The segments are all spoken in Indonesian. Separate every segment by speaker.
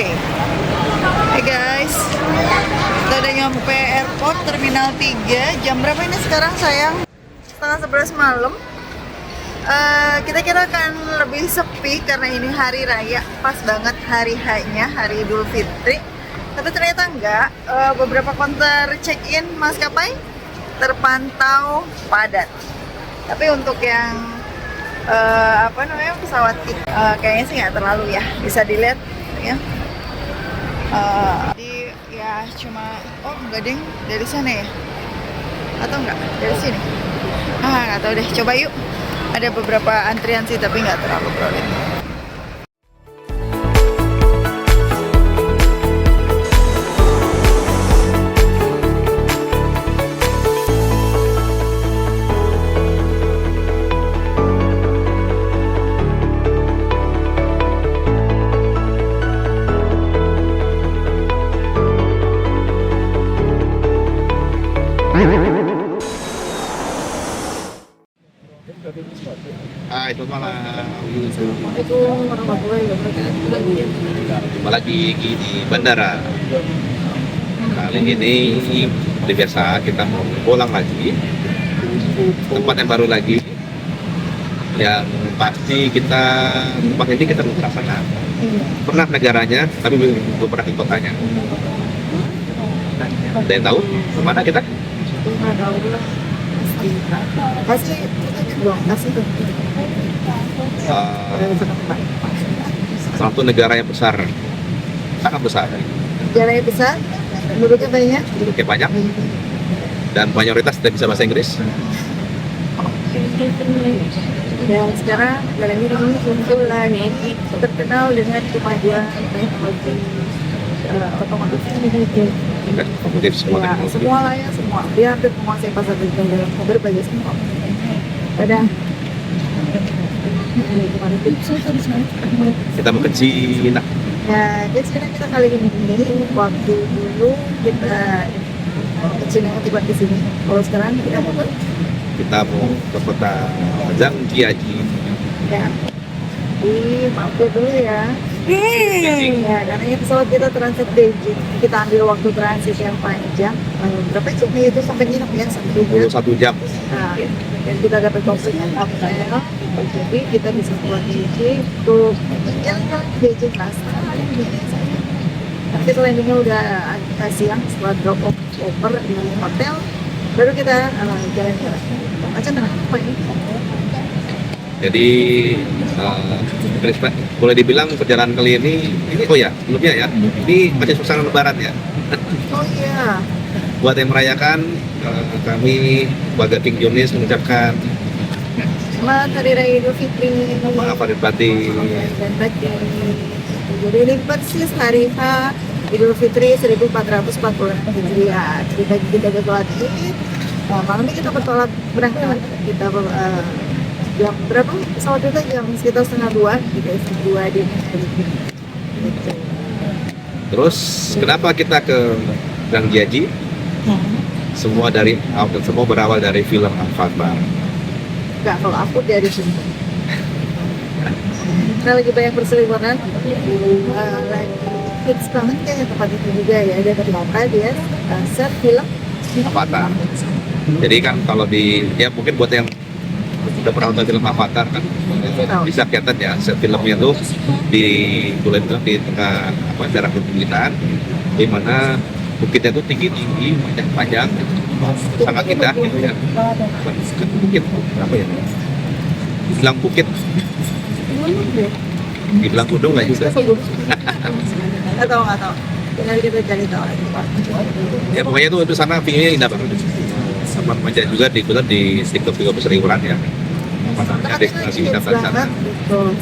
Speaker 1: Bay. Hai guys, kita udah nyampe airport Terminal 3. Jam berapa ini sekarang sayang? Setengah 11 malam. Kita kira akan lebih sepi karena ini hari raya, pas banget hari H-nya, hari Idul Fitri. Tapi ternyata enggak. Beberapa counter check-in maskapai terpantau padat. Tapi untuk yang pesawat kita kayaknya sih nggak terlalu ya, bisa dilihat ya. Jadi ya cuma enggak ding dari sana ya, atau enggak dari sini? Nggak tahu deh, coba yuk. Ada beberapa antrian sih tapi nggak terlalu crowded.
Speaker 2: Hai, selamat malam.
Speaker 1: Assalamualaikum warahmatullahi wabarakatuh.
Speaker 2: Jumpa lagi di bandara. Kali ini seperti biasa kita mau pulang lagi, tempat yang baru lagi. Yang pasti kita tempat ini kita belum pernah sana. Pernah negaranya, tapi belum pernah di kotanya. Ada yang tahu kemana kita?
Speaker 1: Kasih tuh.
Speaker 2: Salah satu negara yang besar, sangat besar.
Speaker 1: Negara yang besar, penduduknya banyak.
Speaker 2: Penduduknya banyak dan mayoritas tidak bisa bahasa Inggris.
Speaker 1: Dan sekarang negara ini muncul lagi terkenal dengan kemajuan teknologi otomotif ini.
Speaker 2: Otomotif semua
Speaker 1: Ya,
Speaker 2: teknologi.
Speaker 1: semua lah ya, semua. Dia hampir menguasai pasar dalam berbagai semua. Pada
Speaker 2: Kita mau ke Cina.
Speaker 1: ya, jadi sekarang kita kali ini waktu dulu kita ke Cina tiba di sini. Kalau sekarang kita mau
Speaker 2: ke kota Zhangjiajie.
Speaker 1: ya mampir dulu ya. Ya, karena ini pesawat kita transit Beijing. Kita ambil waktu transit yang panjang. Berapa jam nih itu sampai nginep ya?
Speaker 2: 21 jam.
Speaker 1: Nah, dan kita dapat komplimen hotel. Jadi kita bisa keluar Beijing untuk jalan-jalan di Beijing lah. Tapi landingnya udah agak siang setelah drop off over di hotel. Baru kita jalan-jalan. Macam apa ini?
Speaker 2: Jadi boleh dibilang perjalanan kali ini sebelumnya ya, ini masih suasana lebaran ya.
Speaker 1: Oh iya.
Speaker 2: Buat yang merayakan, kami warga King Jonis mengucapkan
Speaker 1: Selamat Hari Raya Idul Fitri.
Speaker 2: maaf lahir batin.
Speaker 1: Dan batin. Jadi ini persis hari H Idul Fitri 1440 Hijriah. Kita bertolak ini. Malam ini kita bertolak berangkat. Kita jam berapa pesawat kita? Jam sekitar setengah 2. Kita setengah 2 di gitu.
Speaker 2: Terus kenapa kita ke Zhangjiajie? Semua berawal dari film Avatar.
Speaker 1: Enggak, kalau aku dari sini. Karena lagi banyak perseliweran, lagi hits banget kayak tempat itu juga ya. Ada kenapa dia set film
Speaker 2: Avatar. Jadi kan kalau mungkin buat yang udah pernah nonton film Avatar kan bisa kelihatan ya, set filmnya tuh di tengah daerah perbukitan, di mana bukitnya tuh tinggi panjang, sangat indah gitu ya. Bukit apa ya? Dibilang bukit, dibilang gunung nggak juga.
Speaker 1: nggak tahu. Tinggal kita cari tahu aja.
Speaker 2: Ya pokoknya itu sana view-nya indah banget. Sama aja juga di TikTok berseliweran ya. Ada destinasi wisata di sana.
Speaker 1: Betul.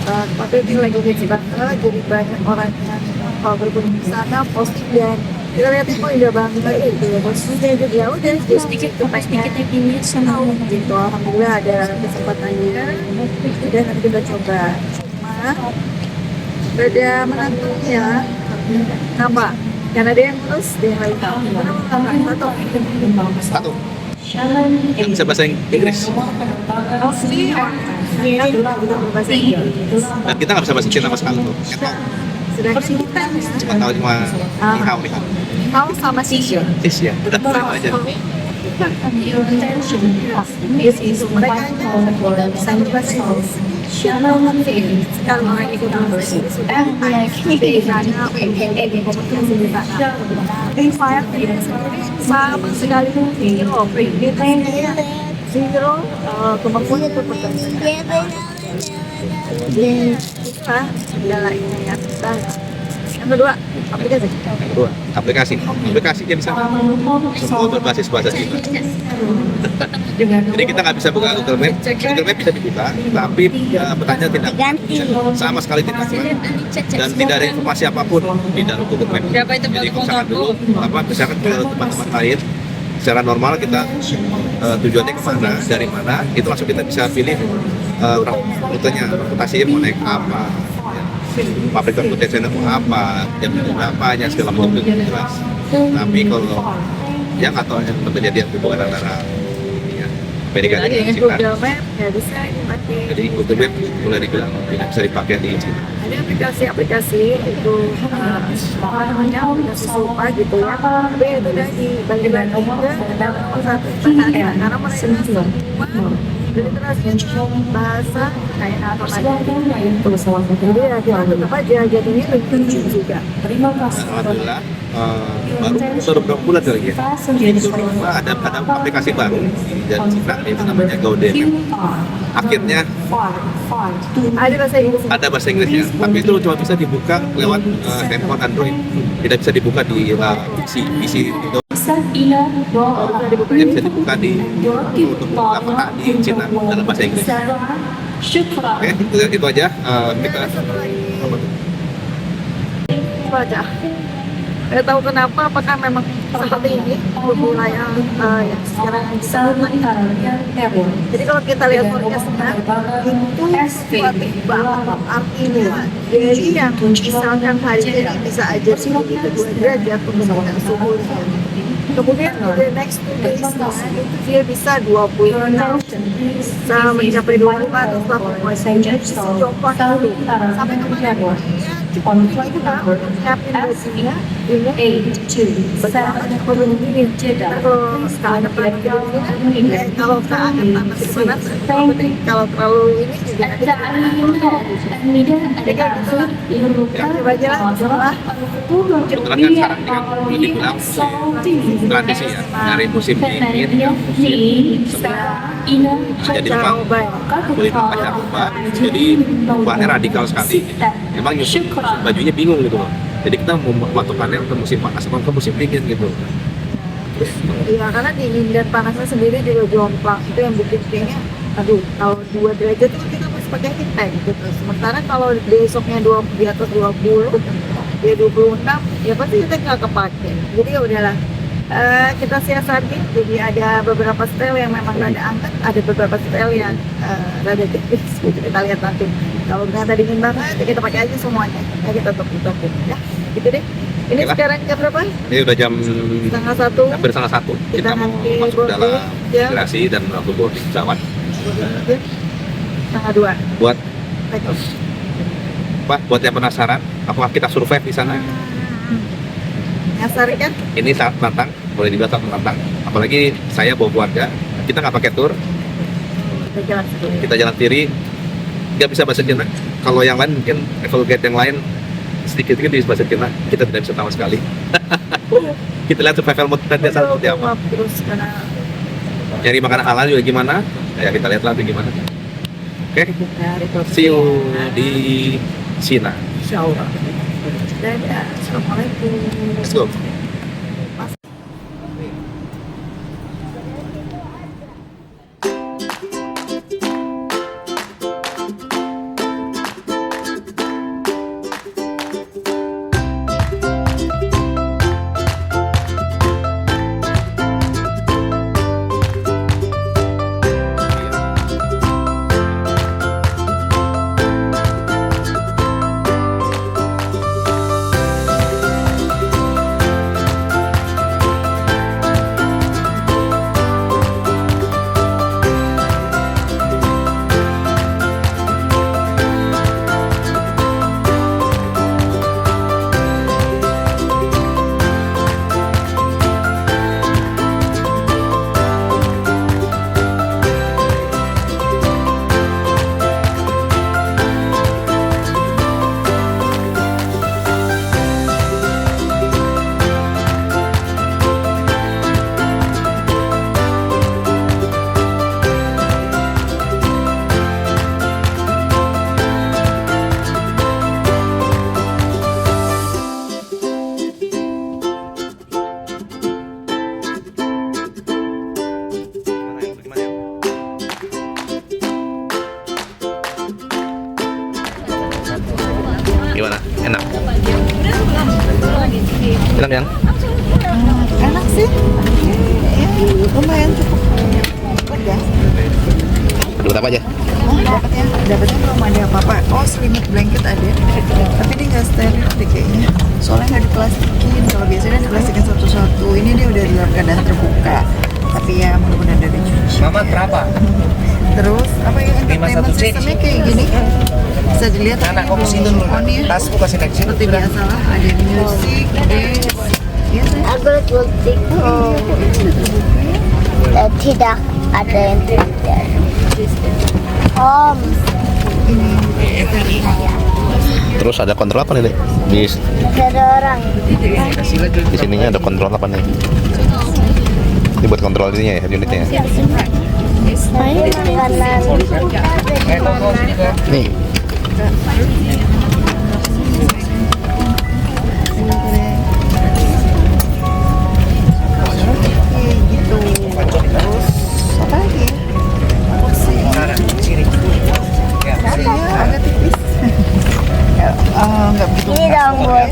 Speaker 1: Tapi ini lagi hits banget, jadi banyak orang yang kalau berkunjung ke sana posting dan kita lihat kok indah banget gitu ya. Maksudnya juga ya udah sedikit ini sama gitu. Alhamdulillah ada kesempatannya dan nanti kita coba. Cuma beda menantunya. Kenapa? Karena dia yang ngurus, dia yang lain tahu.
Speaker 2: Satu, yang bisa bahasa Inggris.
Speaker 1: Asli, bahasa Inggris.
Speaker 2: Dan kita nggak bisa bahasa Cina sama sekali tuh. Cuma tahu cuma ni hao ni hao.
Speaker 1: Tahu sama sih.
Speaker 2: Ya, udah sama aja.
Speaker 3: This is mereka bisa berbasis channel kalau orang ikut sama sekali zero kemampuan untuk bekerja. Adalah ini ya. Yang kedua, aplikasi.
Speaker 2: Kedua, aplikasinya bisa semua berbasis bahasa Cina. Jadi kita nggak bisa buka Google Map. Google Map bisa dibuka, tapi petanya tidak sama sekali tidak dan tidak ada informasi apapun di dalam Google Map. Jadi kalau misalkan dulu misalkan ke tempat-tempat lain secara normal kita tujuannya kemana, dari mana, itu langsung kita bisa pilih rutenya, transportasinya mau naik apa, pabrik transportasinya mau apa, jam berapanya, segala macam itu jelas. Tapi kalau yang atau yang terjadi hubungan antara Amerika dan Cina,
Speaker 1: Google Map nggak bisa dipakai.
Speaker 2: jadi Google Map boleh dibilang tidak bisa dipakai di Cina.
Speaker 1: Ada aplikasi itu apa namanya aplikasi serupa gitu ya, tapi itu udah dibagi-bagi ke dalam satu bahasa karena mereka semua literasi bahasa kayak apa lagi. Jadi ya kita tetap aja jadinya lebih juga.
Speaker 3: Terima kasih.
Speaker 2: Alhamdulillah baru berapa bulan kali ya itu ada aplikasi baru di Cina itu namanya Gauden. Akhirnya
Speaker 1: Ada bahasa Inggris.
Speaker 2: ada bahasa Inggrisnya, tapi itu cuma bisa dibuka lewat handphone Android, tidak bisa dibuka di PC itu. Yang bisa dibuka di untuk apa di Cina dalam bahasa Inggris. Oke, itu aja kita
Speaker 1: Itu aja. Saya tahu kenapa, apakah memang seperti ini wilayah yang sekarang bisa. Jadi kalau kita lihat forecastnya itu kuatif banget artinya. Jadi yang misalkan hari ini bisa aja suhu di 2 derajat untuk suhunya. Kemudian di next 2 days itu dia bisa 26 bisa mencapai 24 atau 25 contoh dulu sampai kemarin kita siapin bajunya ini kalau sekarang depan kalau keadaan panas panas kalau terlalu ini juga coba aja lah setelah
Speaker 2: kebetulan kan sekarang kan boleh dibilang tradisi ya dari musim dingin jadi memang kulit makanya berubah, jadi perubahannya radikal sekali. Memang bajunya bingung gitu loh. Jadi kita memasukkannya ke musim panas atau ke musim dingin gitu.
Speaker 1: Iya, karena dingin dan panasnya sendiri juga jomplang. Itu yang bikin kayaknya, aduh, kalau 2 derajat itu kita masih pakai heat tank gitu. Sementara kalau besoknya di atas 20, ya 26, ya pasti kita nggak kepake. Jadi ya udahlah. Kita siasati, jadi ada beberapa style yang memang rada angkat, ada beberapa style yang rada tipis, gitu. Kita lihat nanti. Kalau ternyata dingin banget, ya kita pakai aja semuanya. Ya kita tutup-tutupin, ya. Gitu deh. Ini
Speaker 2: Oke lah.
Speaker 1: sekarang jam berapa?
Speaker 2: Ini udah jam
Speaker 1: Setengah 1.
Speaker 2: hampir setengah 1. Kita mau
Speaker 1: nanti
Speaker 2: masuk dalam
Speaker 1: jam
Speaker 2: migrasi dan menunggu di pesawat.
Speaker 1: setengah 2.
Speaker 2: Buat buat yang penasaran, apakah kita survive di sana?
Speaker 1: Nyasar kan?
Speaker 2: Ini sangat menantang, boleh dibilang sangat menantang. Apalagi saya bawa keluarga, kita nggak pakai tour,
Speaker 1: Kita jalan sendiri.
Speaker 2: kita jalan sendiri, nggak bisa bahasa Cina. Kalau yang lain mungkin travel guide yang lain sedikit-sedikit bisa bahasa Cina, kita tidak bisa sama sekali. Kita lihat survival mode dan dasar seperti apa.
Speaker 1: Terus karena
Speaker 2: Nyari makanan halal juga gimana? Ya kita lihat nanti gimana. Oke,
Speaker 1: dari
Speaker 2: see you di Cina.
Speaker 1: Insya Allah. Dadah. Assalamualaikum.
Speaker 2: Let's go. Gimana? Enak? Enak yang?
Speaker 1: Enak sih. Ya, lumayan cukup. Pedas.
Speaker 2: Dapat apa aja?
Speaker 1: Dapatnya belum ada apa-apa. Oh, selimut blanket ada. Tapi dia nggak steril deh kayaknya. Soalnya nggak diplastikin. Kalau biasanya diplastikin satu-satu. Ini dia udah dalam keadaan terbuka. Tapi ya mudah-mudahan ada dicuci.
Speaker 4: Mama berapa?
Speaker 1: Terus apa ya entertainment
Speaker 4: 51C.
Speaker 1: sistemnya kayak gini? Bisa dilihat.
Speaker 4: Anak kau kesini dulu.
Speaker 1: On ya.
Speaker 4: Tasku kasih naik sini.
Speaker 1: Seperti biasa lah. Ada musik, dance. Iya sih.
Speaker 5: Agak putih.
Speaker 1: Oh, ini udah terbuka ya.
Speaker 5: Tidak ada yang tidak. Om.
Speaker 2: Terus ada kontrol apa nih, Dek?
Speaker 5: Ada orang.
Speaker 2: Di sininya ada kontrol apa nih? Ini buat kontrol ininya ya, unitnya ya?
Speaker 5: Ini makanan. Ada mana?
Speaker 2: Nih.
Speaker 1: Kayak gitu. Terus apa lagi ya? Kursi.
Speaker 4: Sini. Ya.
Speaker 1: Kursinya agak tipis. Ya, nggak begitu.
Speaker 5: Ini dong buat.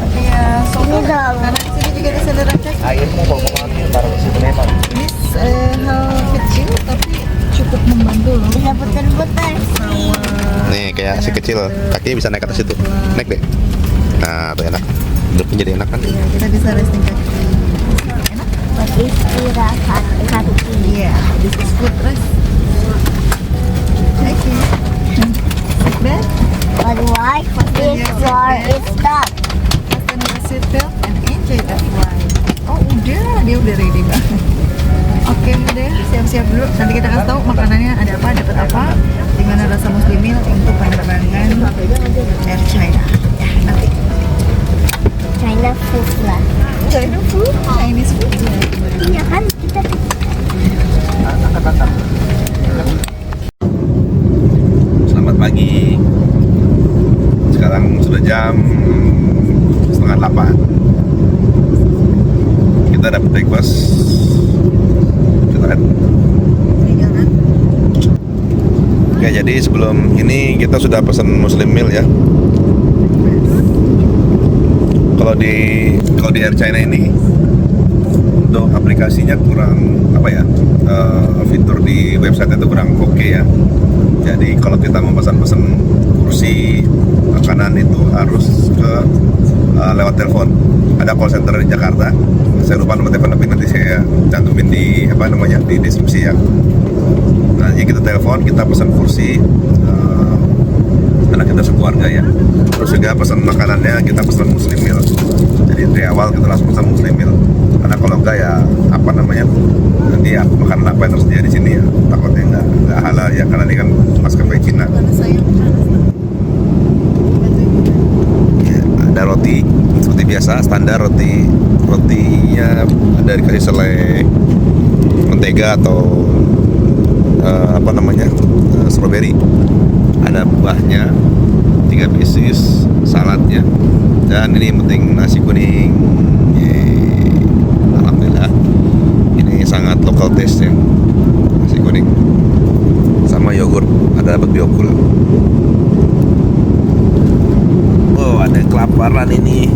Speaker 1: Tapi ya sofa.
Speaker 5: Ini dong.
Speaker 1: Karena di sini juga ada saudara kaki.
Speaker 4: Airmu bawa ke mana? Taruh di situ memang.
Speaker 1: Ini hal kecil tapi cukup membantu loh.
Speaker 5: Bisa putar-putar.
Speaker 2: Nih kayak si kecil, kakinya bisa naik ke atas itu. Naik deh. Nah, tuh enak. Duduknya jadi enak kan?
Speaker 1: Iya, kita bisa resting kaki. Enak?
Speaker 5: Buat istirahat kaki.
Speaker 1: Iya, this is good rest. Okay. Sit back,
Speaker 5: But why? This floor is stuck.
Speaker 1: fasten your seatbelt and enjoy the flight. Oh udah, dia udah ready banget. Oke udah, siap-siap dulu. Nanti kita kasih tahu makanannya ada apa, dapat apa, di mana rasa Muslim Meal untuk penerbangan Air China. Ya, nanti.
Speaker 5: China food lah.
Speaker 1: China food, Chinese food.
Speaker 5: Iya kan kita
Speaker 2: Selamat pagi. Sekarang sudah jam 7:30. Kita dapat breakfast. Kita lihat.
Speaker 1: Jalan.
Speaker 2: Ya, jadi sebelum ini kita sudah pesan Muslim Meal ya. Kalau di Air China ini untuk aplikasinya kurang apa ya, fitur di website itu kurang oke ya. Jadi kalau kita mau pesan-pesan kursi makanan itu harus ke lewat telepon. Ada call center di Jakarta. Saya lupa nomor telepon, tapi nanti saya cantumin di apa namanya di deskripsi ya. Nah, jadi kita telepon, kita pesan kursi karena kita sekeluarga ya. Terus juga pesan makanannya kita pesan Muslim Meal. Jadi dari awal kita langsung pesan Muslim Meal. Karena kalau enggak ya apa namanya nanti ya, makanan apa yang tersedia di sini ya takutnya enggak halal ya, karena ini kan maskapai Cina.
Speaker 1: Karena saya
Speaker 2: Ya, ada roti biasa standar, rotinya ada dikasih selai mentega atau apa namanya strawberry, ada buahnya 3 pieces, saladnya, dan ini yang penting nasi kuning. Yeay. Alhamdulillah ini sangat local taste ya, nasi kuning sama yogurt, ada dapat biokul. Oh, ada kelaparan ini.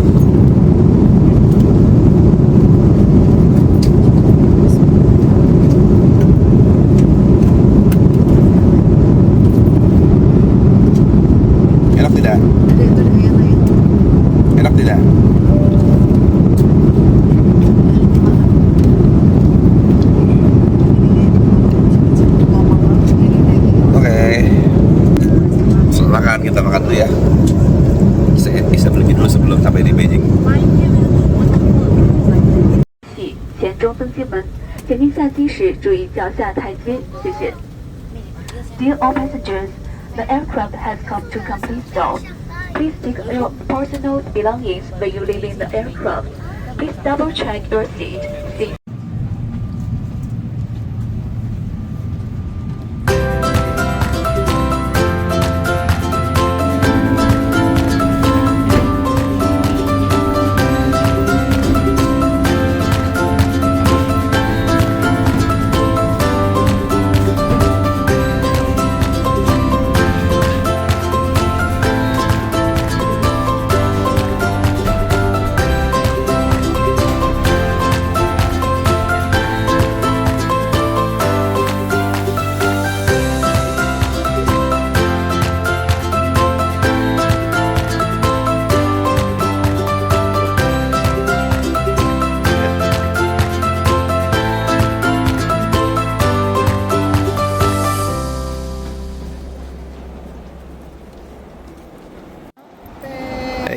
Speaker 2: Enak tidak?
Speaker 1: ada itu dengan yang lain.
Speaker 2: Enak tidak? Oke. Silakan kita makan dulu ya. Bisa beli dulu sebelum sampai di Beijing.
Speaker 6: 前中登机门，请您下机时注意脚下台阶，谢谢。Dear all passengers, the aircraft has come to complete stop. Please take your personal belongings when you leave in the aircraft. Please double check your seat.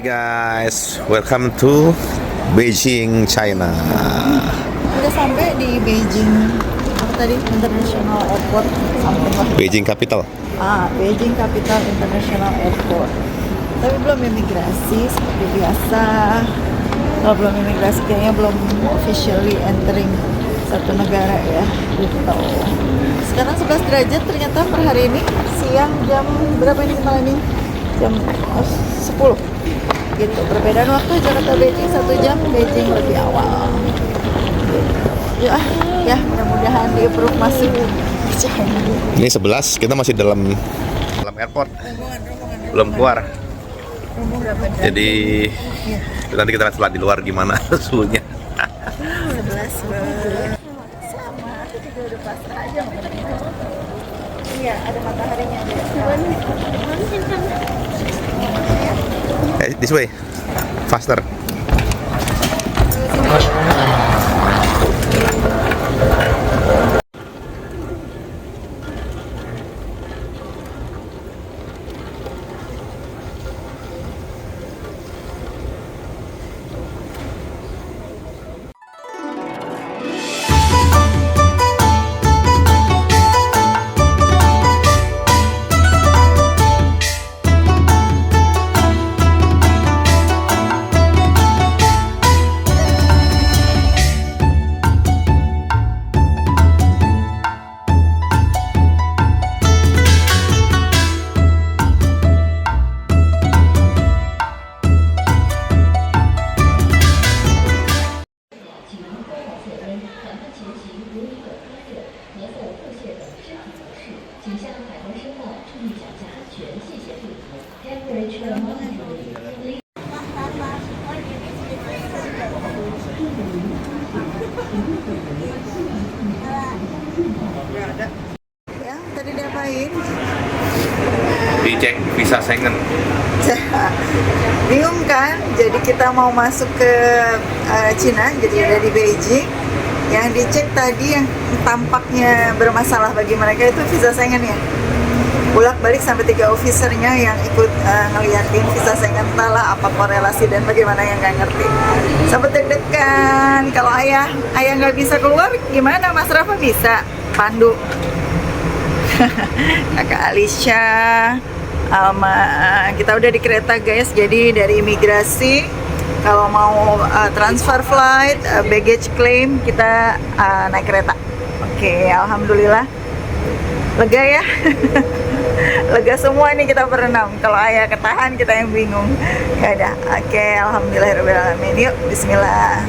Speaker 2: guys, welcome to Beijing, China.
Speaker 1: Udah sampai di Beijing, apa tadi, International Airport, something lah.
Speaker 2: Beijing capital.
Speaker 1: Beijing Capital International Airport. Tapi belum imigrasi seperti biasa. Kalau belum imigrasi kayaknya belum officially entering satu negara ya, gitu. Sekarang 11 derajat ternyata per hari ini, siang jam berapa ini kita landing? Jam 10 gitu. Perbedaan waktu Jakarta Beijing 1 jam, Beijing lebih awal gitu. Ya mudah-mudahan di approve masuk ke China.
Speaker 2: Ini 11, kita masih dalam airport, belum keluar. Jadi nanti kita lihat di luar gimana suhunya.
Speaker 1: 11 sama, aku juga udah pasrah aja. Iya, ada mataharinya deh.
Speaker 2: This way, faster.
Speaker 1: Ya, tadi diapain?
Speaker 2: Dicek visa Schengen.
Speaker 1: Bingung kan? Jadi kita mau masuk ke Cina, jadi ada di Beijing. Yang dicek tadi yang tampaknya bermasalah bagi mereka itu visa Schengen ya. Bolak-balik sampai 3 officernya yang ikut ngeliatin visa Schengen, entahlah apa korelasi dan bagaimana yang nggak ngerti. Sampai deg-degan. Kalau ayah nggak bisa keluar, gimana Mas Rafa bisa? Pandu. Kakak Alicia, Alma, kita udah di kereta guys. Jadi dari imigrasi, kalau mau transfer flight, baggage claim, kita naik kereta. Oke, alhamdulillah. Lega ya. Lega semua nih kita berenam. Kalau ayah ketahan, kita yang bingung. Ya udah. Oke, alhamdulillahirobbilalamin. Yuk, bismillah.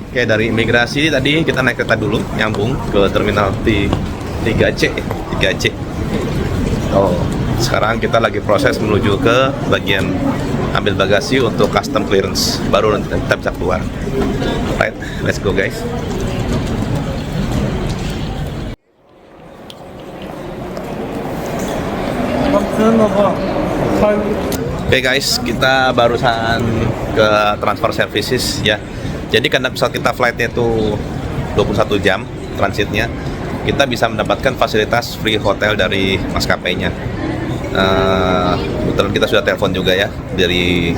Speaker 2: Oke, dari imigrasi tadi kita naik kereta dulu, nyambung ke terminal 3C. Oh, sekarang kita lagi proses menuju ke bagian ambil bagasi untuk custom clearance, baru nanti kita bisa keluar. Right, let's go guys. Oke guys, kita barusan ke transfer services ya. Jadi karena pesawat kita flightnya itu 21 jam transitnya, kita bisa mendapatkan fasilitas free hotel dari maskapainya. Kebetulan kita sudah telepon juga ya dari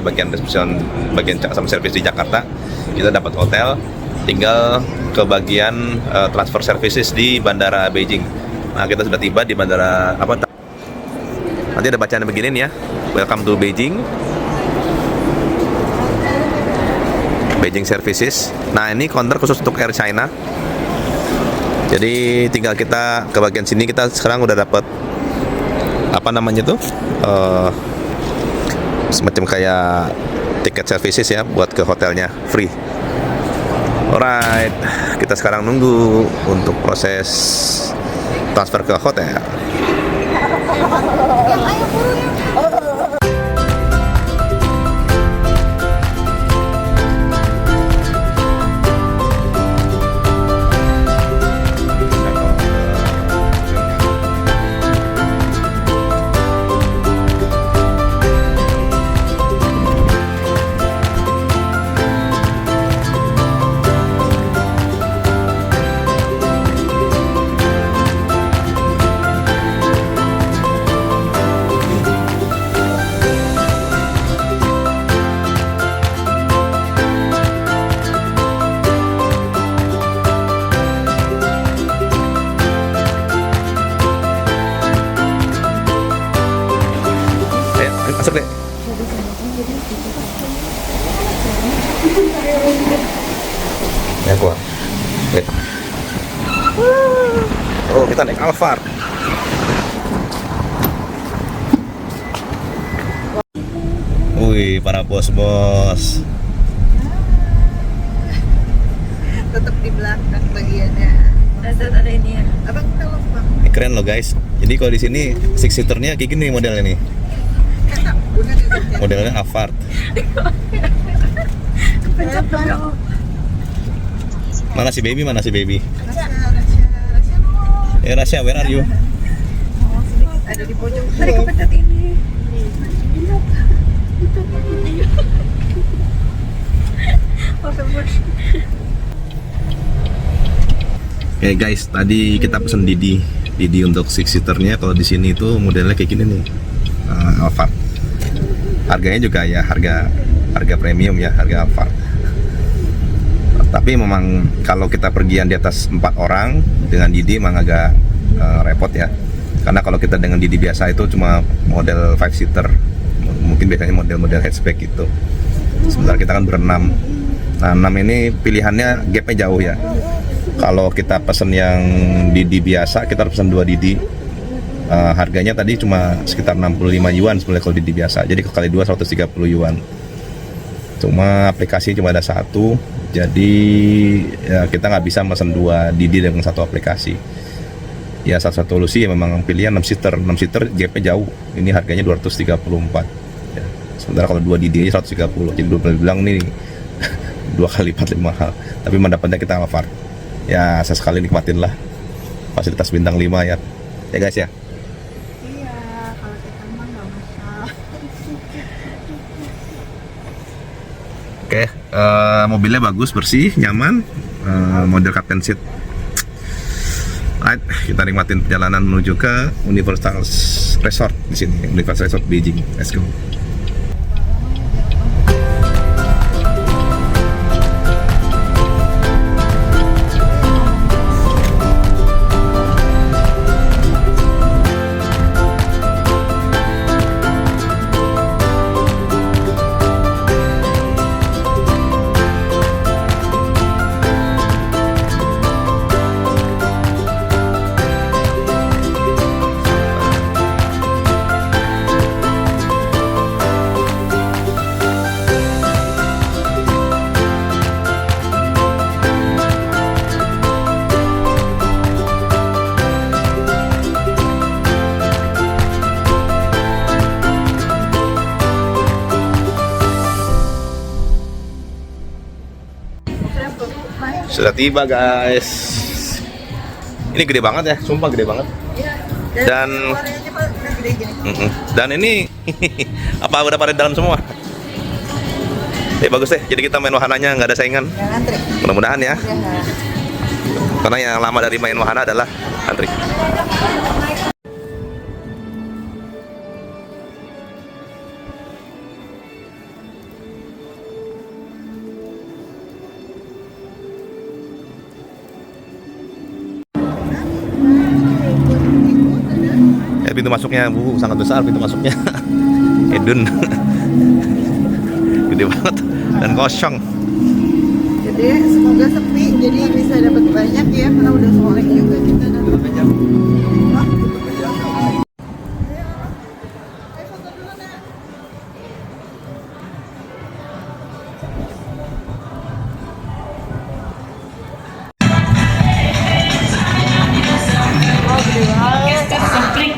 Speaker 2: bagian reception, bagian customer service di Jakarta. Kita dapat hotel, tinggal ke bagian transfer services di Bandara Beijing. Nah, kita sudah tiba di bandara nanti ada bacaan begini ya. Welcome to Beijing. Beijing Services. Nah, ini counter khusus untuk Air China. Jadi tinggal kita ke bagian sini, kita sekarang udah dapat semacam kayak tiket services ya buat ke hotelnya free. Alright, kita sekarang nunggu untuk proses transfer ke hotel. Ya gua. Wait. Oh, kita naik Alphard. Wih, para bos-bos.
Speaker 1: Tetap di belakang bagiannya.
Speaker 3: Ada ini ya.
Speaker 1: Abang kita lupa.
Speaker 2: Ini keren loh guys. Jadi kalau di sini six seaternya kayak gini modelnya nih. Modelnya Alphard.
Speaker 3: Pencet dong.
Speaker 2: Mana si baby? Mana si baby? Rasya, where are you?
Speaker 1: Ada di pojok.
Speaker 3: Tadi kepencet ini.
Speaker 2: Oke guys, tadi kita pesen Didi untuk six seaternya. Kalau di sini itu modelnya kayak gini nih, Alphard. Harganya juga ya harga premium ya, harga Alphard. Tapi memang kalau kita pergian di atas 4 orang dengan Didi memang agak repot ya. Karena kalau kita dengan Didi biasa itu cuma model 5 seater, mungkin biasanya model-model hatchback gitu. Sementara kita kan berenam. Nah, 6 ini pilihannya gapnya jauh ya. Kalau kita pesen yang Didi biasa, kita harus pesen 2 Didi. Harganya tadi cuma sekitar 65 yuan sebenarnya kalau Didi biasa. Jadi kali 2 130 yuan. Cuma aplikasi cuma ada 1. Jadi ya kita nggak bisa pesen 2 Didi dengan 1 aplikasi. Ya satu solusi ya memang pilihan 6 seater. 6 seater gapnya jauh. Ini harganya 234. Ya. Sementara kalau 2 Didi aja 130. Jadi belum bilang nih 2 kali lipat lebih mahal. Tapi mendapatnya kita Alphard. Ya sesekali nikmatin lah fasilitas bintang 5 ya. Ya guys ya.
Speaker 3: Iya, kalau kita mah nggak masalah.
Speaker 2: Oke, mobilnya bagus, bersih, nyaman, model captain seat. Right, kita nikmatin perjalanan menuju ke Universal Resort di sini, Universal Resort Beijing. Let's go. Sudah tiba guys. Ini gede banget ya, sumpah gede banget. Dan dan ini apa udah pada dalam semua? Bagus deh. Jadi kita main wahananya nggak ada saingan. Mudah-mudahan ya. Karena yang lama dari main wahana adalah antri. Pintu masuknya sangat besar, pintu masuknya edun gede banget dan kosong.
Speaker 1: Jadi semoga sepi, jadi bisa dapat banyak ya, karena udah sore juga kita dapat.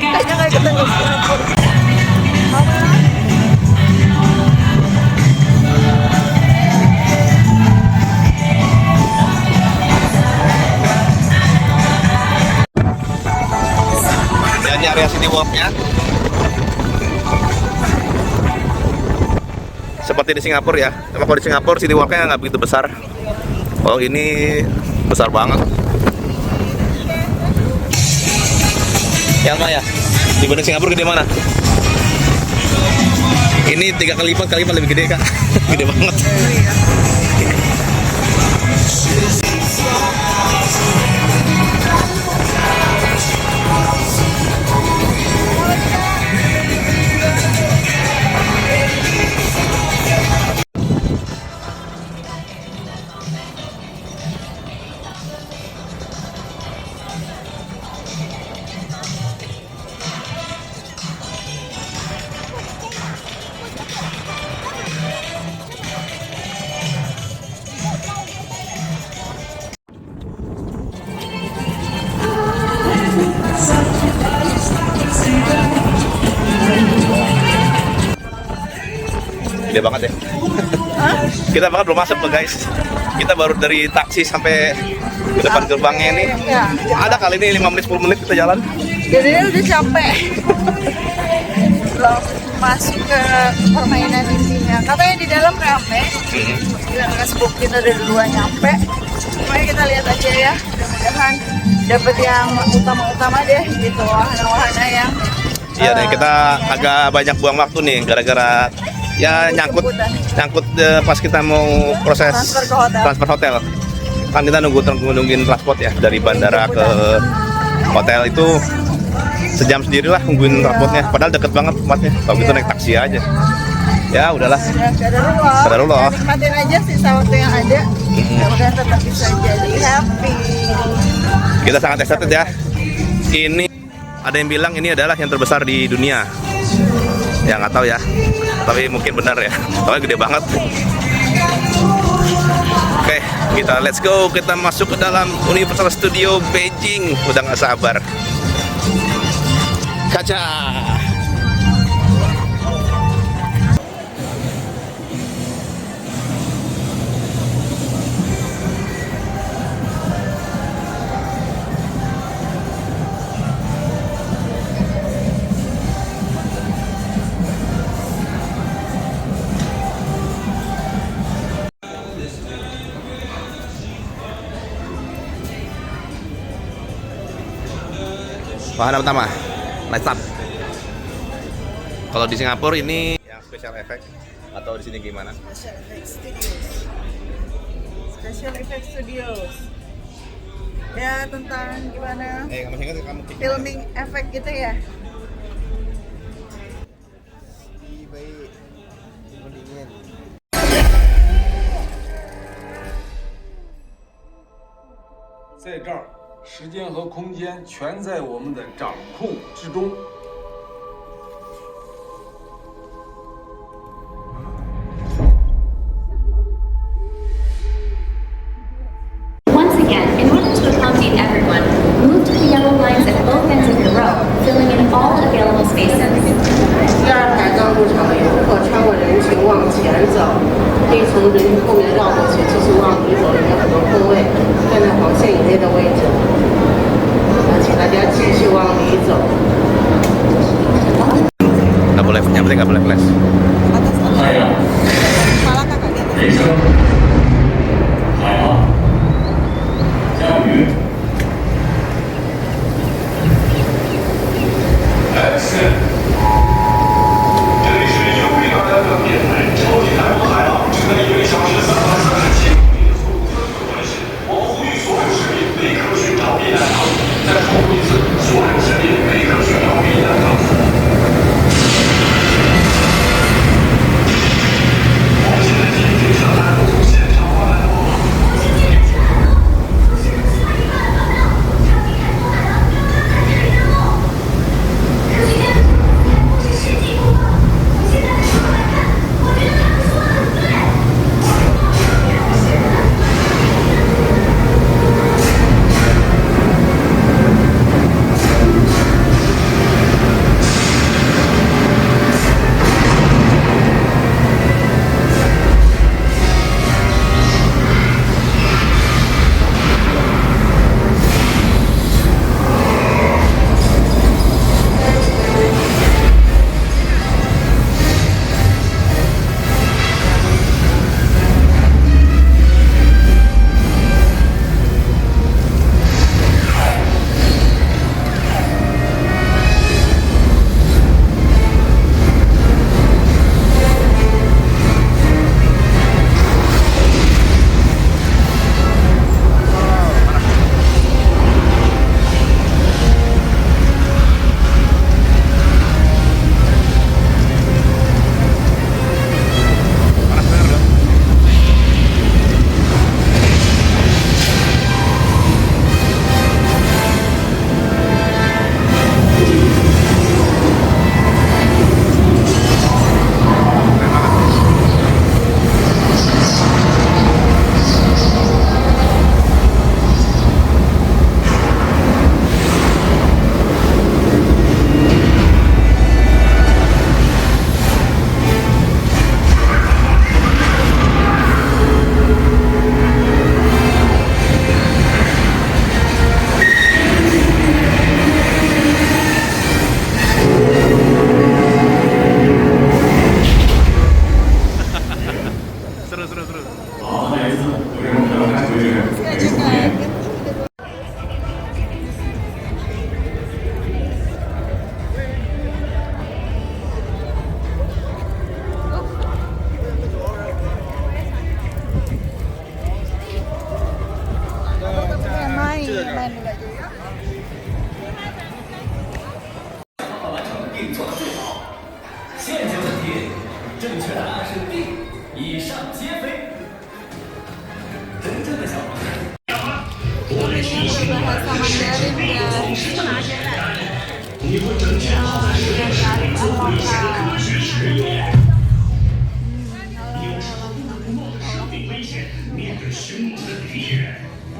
Speaker 1: Kayaknya kayak ketemu Singapura.
Speaker 2: Ini area City Walk-nya. Seperti di Singapura ya. Cuma kalau di Singapura City Walk-nya nggak begitu besar. Oh ini besar banget. Yang mana ya? Dibanding Singapura gede mana? Ini 3 kali lipat lebih gede kak. Gede banget. Kita bahkan belum masuk loh guys. Kita baru dari taksi sampai ke depan gerbangnya ini.
Speaker 1: Ya.
Speaker 2: Ada kali ini 5 menit 10 menit kita jalan.
Speaker 1: Jadi ini udah capek. Belum masuk ke permainan intinya. Katanya di dalam rame. Dan Facebook kita udah duluan nyampe. Pokoknya kita lihat aja ya. Mudah-mudahan dapat yang utama-utama deh gitu. Wahana-wahana yang
Speaker 2: Iya deh, kita agak banyak buang waktu nih gara-gara ya nyangkut pas kita mau proses
Speaker 1: Transfer ke hotel.
Speaker 2: Kan kita nungguin transport ya dari bandara ke hotel itu sejam sendiri lah nungguin transportnya. Padahal deket banget tempatnya. Kalau gitu naik taksi aja. Ya udahlah. Qadarullah.
Speaker 1: Nikmatin aja sisa waktu yang ada. Mudah-mudahan tetap bisa jadi happy.
Speaker 2: Kita sangat excited ya. Ini ada yang bilang ini adalah yang terbesar di dunia. Ya nggak tahu ya. Tapi mungkin benar ya. Soalnya gede banget. Oke, kita let's go. Kita masuk ke dalam Universal Studio Beijing. Udah nggak sabar. Kaca. Wahana pertama, lights up. Kalau di Singapura ini yang special effect atau di sini gimana?
Speaker 1: Special Effects Studios. Special Effects Studios. Ya tentang gimana
Speaker 2: Kamu ingat kamu
Speaker 1: filming efek gitu ya.
Speaker 4: 一杯什么里面？
Speaker 7: 在这儿，时间和空间全在我们的掌控之中。
Speaker 3: Once again, in order to accommodate everyone, move to the yellow lines at both ends of your row, filling in all available spaces.
Speaker 8: 第二排刚入场的游客穿过人群往前走，可以从人群后面绕过去，继续往里走，里面很多空位，站在黄线以内的位置。请大家继续往里走。
Speaker 2: Nggak boleh, yang penting nggak boleh flash.
Speaker 1: Kepala kakak gitu.
Speaker 7: 我们现在进行上岸路线。
Speaker 2: terus.
Speaker 1: Main dulu aja ya. Bahasa Mandarin guys.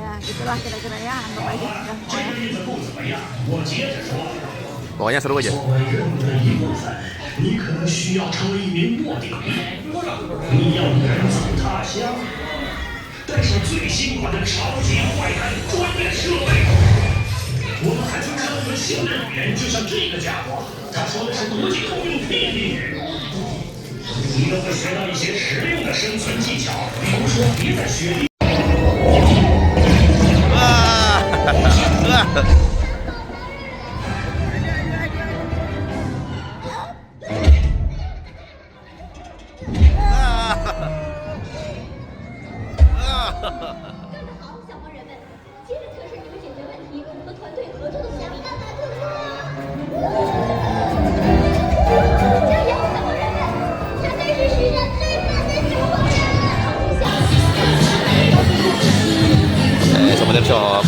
Speaker 1: Ya gitulah kira-kira ya, anggap aja udah.
Speaker 2: Pokoknya seru aja.
Speaker 9: 你可能需要成为一名末顶兵，你要远走他乡，带上最新款的超级坏蛋专业设备。我们还增加了一门新的语言，就像这个家伙，他说的是国际通用霹雳语。你都会学到一些实用的生存技巧，比如说别在雪地。
Speaker 2: Souvenir shop.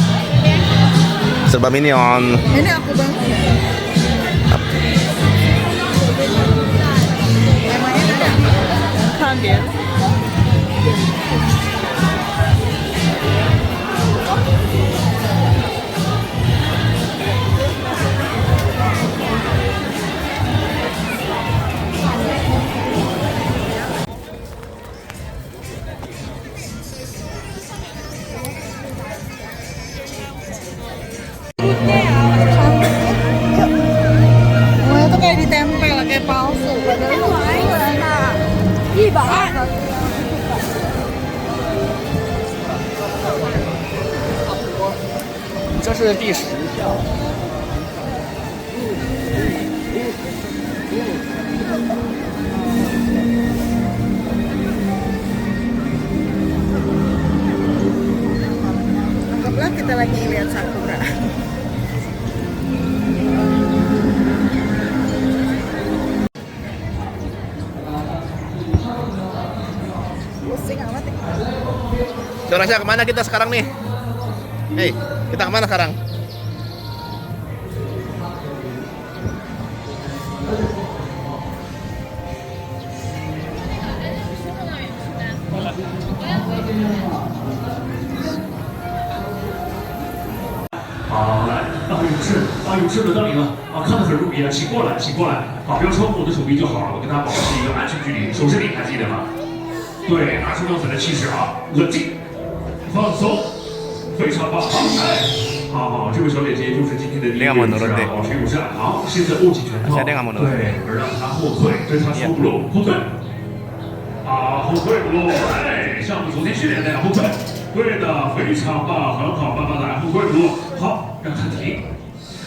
Speaker 2: Serba Minion.
Speaker 1: Ini aku bang. Temanya ada kaget. Semuanya tuh kayak ditempel, kayak palsu. Padahal anggaplah kita lagi lihat sakura. Pusing amat ya.
Speaker 2: Rasanya kemana kita sekarang nih? Hei, kita kemana sekarang?
Speaker 9: 啊，有事的到你了啊，看得很入迷啊，请过来，请过来，好，不要超过我的手臂就好了，我跟他保持一个安全距离，手势你还记得吗？对，拿出热粉的气势啊，冷静，放松，非常棒，好，哎，好，这位小姐姐就是今天的第一位女士啊，保持友善，好，现在握紧拳头，对，让她后退，跟她说不漏，后退，啊，后退不漏，哎，像我们昨天训练的那样后退。 对的，非常棒，很好，慢慢来，后退不落，好，让他停，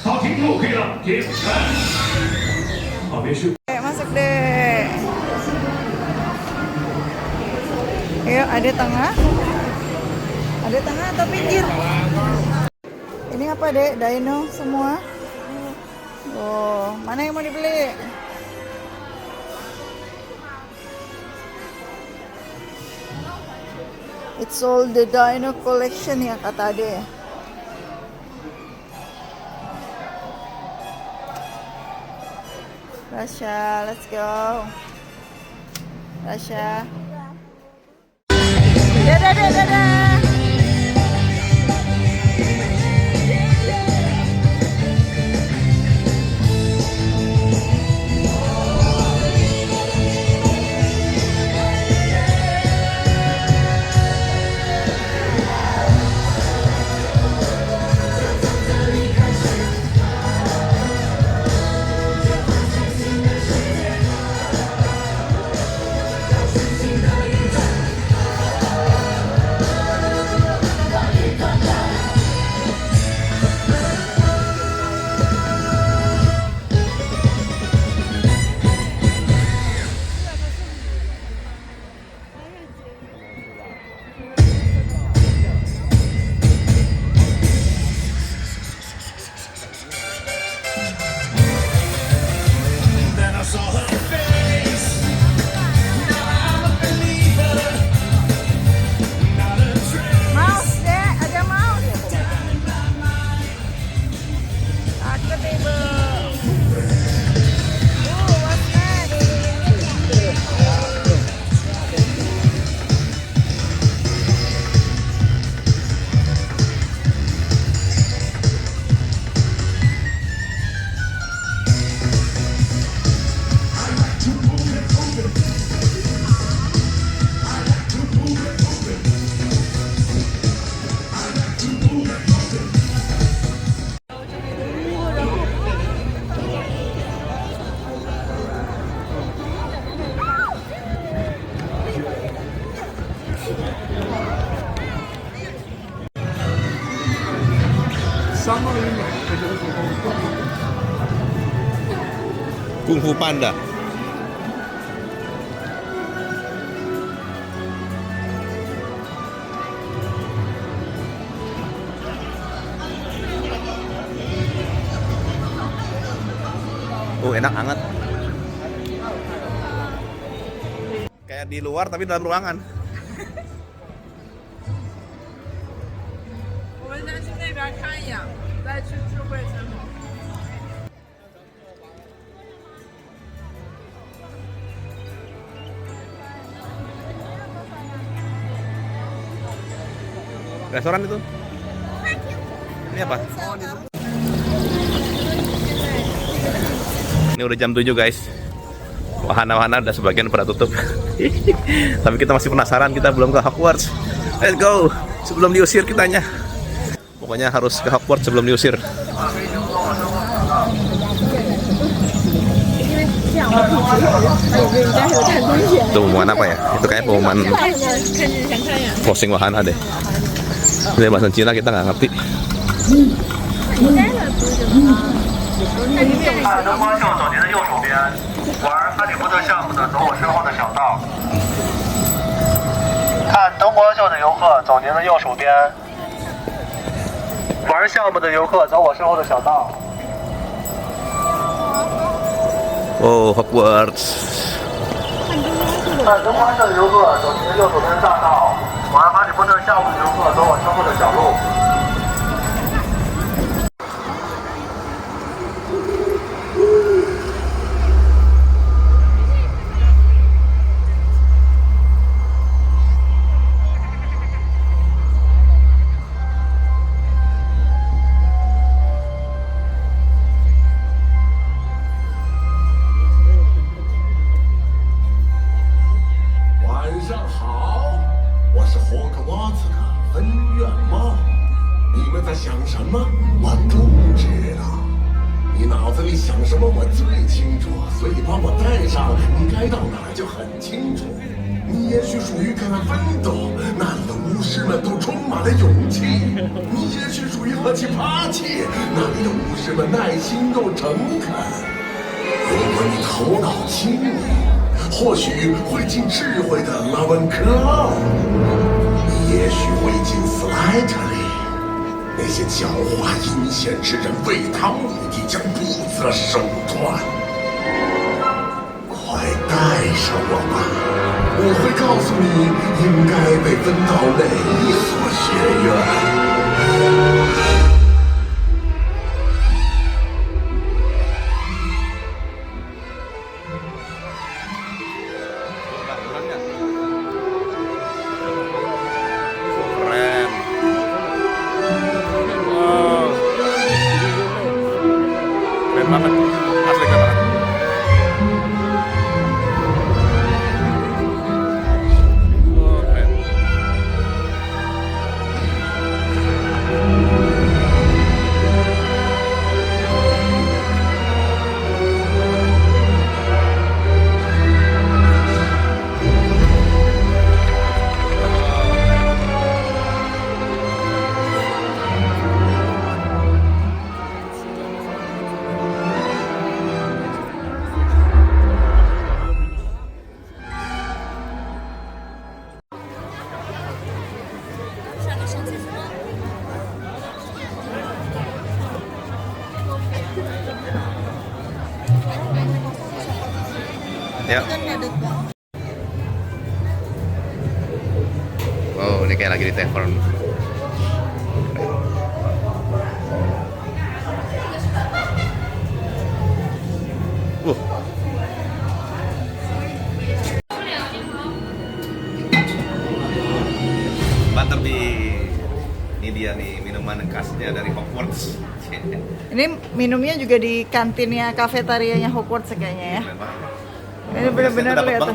Speaker 9: 好，停住，可以了，停，来，好，别去。
Speaker 1: Masuk deh. Ayo, ada tengah. Ada tengah atau pinggir? Ini apa dek? Dino semua? Oh, mana yang mau dibeli? It's all the Dino collection ya kata Ade. Rasha, let's go. Rasha. Dadah, dadah, dadah.
Speaker 2: Kung Fu Panda. Enak banget. Kayak di luar tapi dalam ruangan. Restoran itu? Ini apa? Ini udah jam 7 guys. Wahana-wahana udah sebagian pada tutup. Tapi kita masih penasaran, kita belum ke Hogwarts. Let's go. Sebelum diusir kitanya. Pokoknya harus ke Hogwarts sebelum diusir. Itu pengumuman apa ya? Itu kayak pengumuman closing wahana deh. Ini bahasa Cina kita nggak ngerti.
Speaker 9: 看灯光秀走您的右手边，玩哈利波特项目的走我身后的小道。看灯光秀的游客走您的右手边，玩项目的游客走我身后的小道。
Speaker 2: Oh, Hogwarts.
Speaker 9: 看灯光秀的游客走您的右手边大道，玩哈利波特项目的游客走我身后的小路。
Speaker 10: 或许会进智慧的拉文克奥，你也许会进斯莱特林。那些狡猾阴险之人为他目的将不择手段。快带上我吧，我会告诉你应该被分到哪一所学院。
Speaker 2: Ya. Wow, ini kayak lagi di tavern. Butterbeer. Ini dia nih minuman khasnya dari Hogwarts.
Speaker 1: Ini minumnya juga di kantinnya kafetarianya Hogwarts kayaknya ya. Ini benar-benar kelihatan.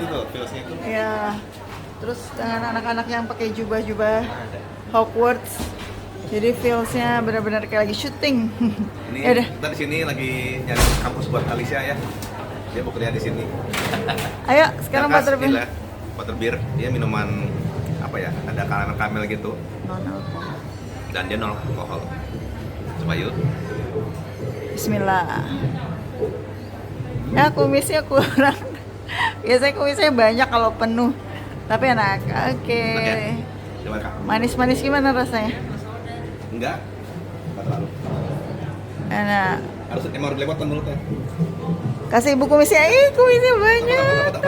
Speaker 1: Ya. Terus dengan anak-anak yang pakai jubah-jubah Hogwarts. Jadi feelsnya benar-benar kayak lagi syuting.
Speaker 2: Ini
Speaker 1: ya
Speaker 2: kita di sini lagi nyari kampus buat Alicia ya. Dia mau kuliah di sini.
Speaker 1: Ayo, sekarang Butterbeer.
Speaker 2: Butterbeer, dia minuman apa ya? Ada karamel gitu.
Speaker 1: Non alkohol.
Speaker 2: Dan dia non alkohol. Coba yuk.
Speaker 1: Bismillah. Ya kumisnya kurang. Biasanya kumisnya banyak kalau penuh. Tapi enak. Oke.
Speaker 2: Coba Kak.
Speaker 1: Manis-manis gimana rasanya?
Speaker 2: Enggak terlalu.
Speaker 1: Enak.
Speaker 2: Emang harus lewatan mulutnya.
Speaker 1: Kasih ibu kumisnya. Ih, kumisnya banyak. Tuh.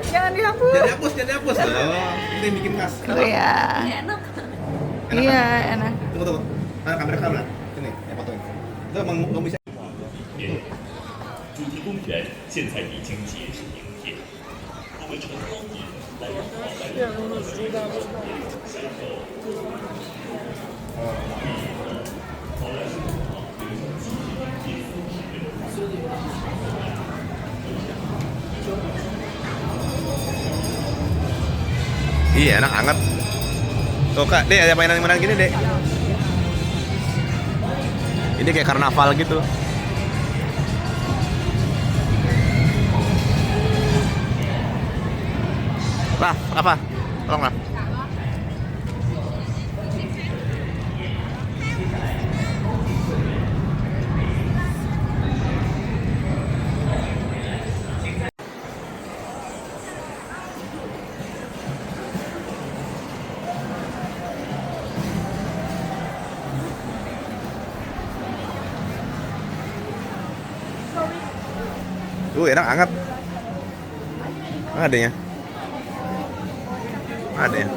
Speaker 1: Jangan dihapus.
Speaker 2: Jangan dihapus. Ini bikin khas.
Speaker 1: Oh iya. Iya, enak.
Speaker 2: Tunggu. Kamera. Ini, fotoin. Itu emang kumisnya.
Speaker 9: 主题公园现在已经结束营业，各位乘客来往广泛的。
Speaker 2: Iya, enak hangat. Tuh Kak, Dek ada mainan-mainan gini, Dek. Ini kayak karnaval gitu. Raf, apa? Tolong Raf. Enak hangat. Ada ya? Ada ya?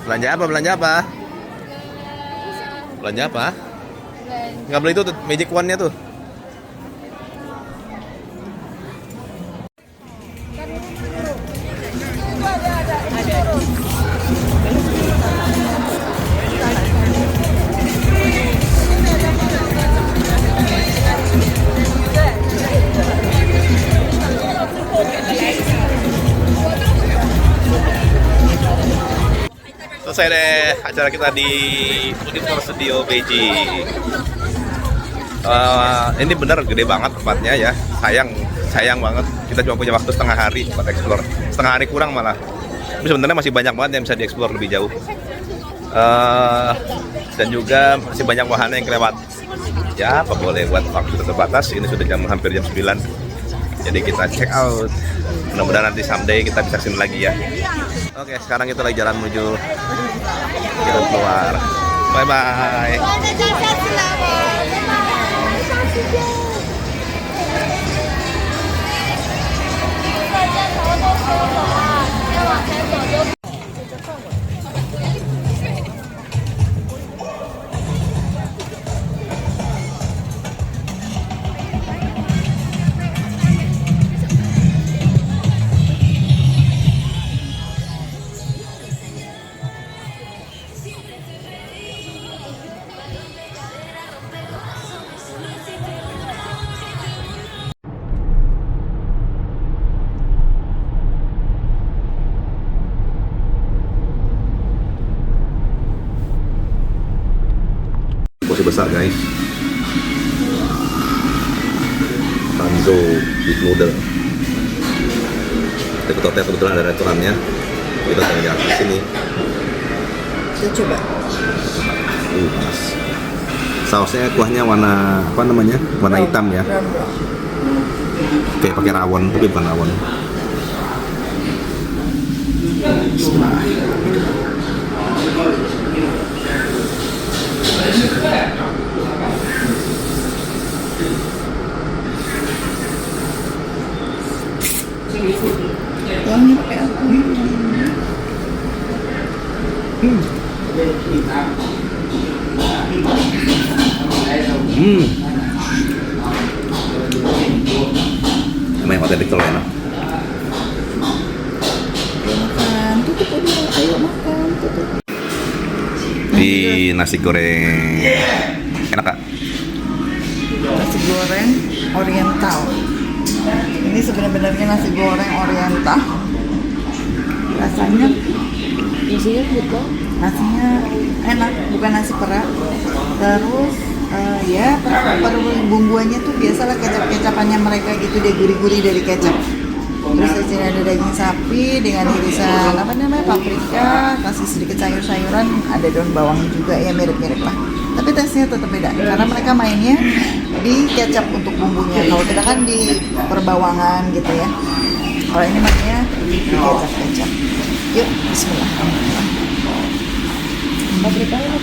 Speaker 2: Belanja apa? Belanja apa? Nggak beli itu tuh, magic wand-nya tuh. Selesai deh acara kita di Universal Studio Beijing. Ini bener gede banget tempatnya ya. Sayang banget kita cuma punya waktu setengah hari buat explore. Setengah hari kurang malah. Tapi sebenarnya masih banyak banget yang bisa dieksplor lebih jauh. Dan juga masih banyak wahana yang kelewat. Ya apa boleh buat waktu terbatas. Ini sudah hampir jam 9. Jadi kita check out. Mudah-mudahan nanti someday kita bisa kesini lagi ya. Oke, sekarang kita lagi jalan menuju jalan keluar. Bye bye. Porsi besar guys. Tanzo beef noodle. Dekat hotel kebetulan ada restorannya. Kita tinggal di sini.
Speaker 1: Kita coba.
Speaker 2: Panas. Sausnya kuahnya warna apa namanya? Warna hitam ya. Kayak pakai rawon, tapi bukan rawon.
Speaker 1: Wangi pakai apa?
Speaker 2: Namanya otentik kalau enak.
Speaker 1: Makan, tutup udah. Ayo makan, tutup.
Speaker 2: Di nasi goreng enak Kak?
Speaker 1: Nasi goreng oriental. Ini sebenarnya nasi goreng oriental. Rasanya nasinya enak, bukan nasi perak. Terus Ya bumbuannya tuh biasalah kecap-kecapannya mereka gitu deh, gurih-gurih dari kecap. Terus di sini ada daging sapi dengan irisan paprika, kasih sedikit sayur-sayuran, ada daun bawang juga ya, mirip-mirip lah. Tapi tesnya tetap beda karena mereka mainnya di kecap untuk bumbunya. Kalau kita kan di perbawangan gitu ya. Kalau ini mainnya di kecap-kecap. Yuk, bismillah. Paprika ini